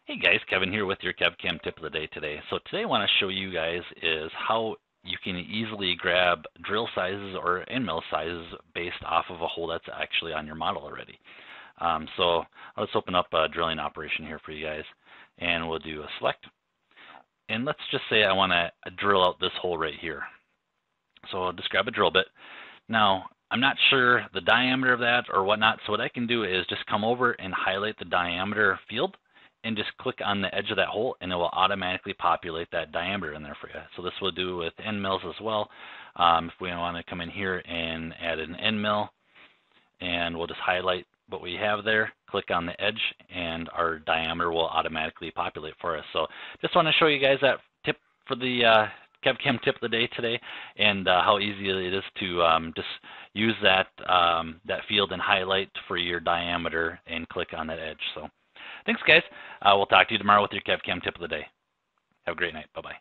Hey guys, Kevin here with your KevCAM tip of the day today. So today I want to show you guys is how you can easily grab drill sizes or end mill sizes based off of a hole that's actually on your model already. So let's open up a drilling operation here for you guys, and we'll do a select. And let's just say I want to drill out this hole right here. So I'll just grab a drill bit. Now, I'm not sure the diameter of that or whatnot, so what I can do is just come over and highlight the diameter field and just click on the edge of that hole, and it will automatically populate that diameter in there for you. So this will do with end mills as well. If we want to come in here and add an end mill, and we'll just highlight what we have there, click on the edge, and our diameter will automatically populate for us. So just want to show you guys that tip for the KevCAM tip of the day today, and how easy it is to just use that field and highlight for your diameter and click on that edge. So thanks guys. We'll talk to you tomorrow with your KevCAM tip of the day. Have a great night. Bye-bye.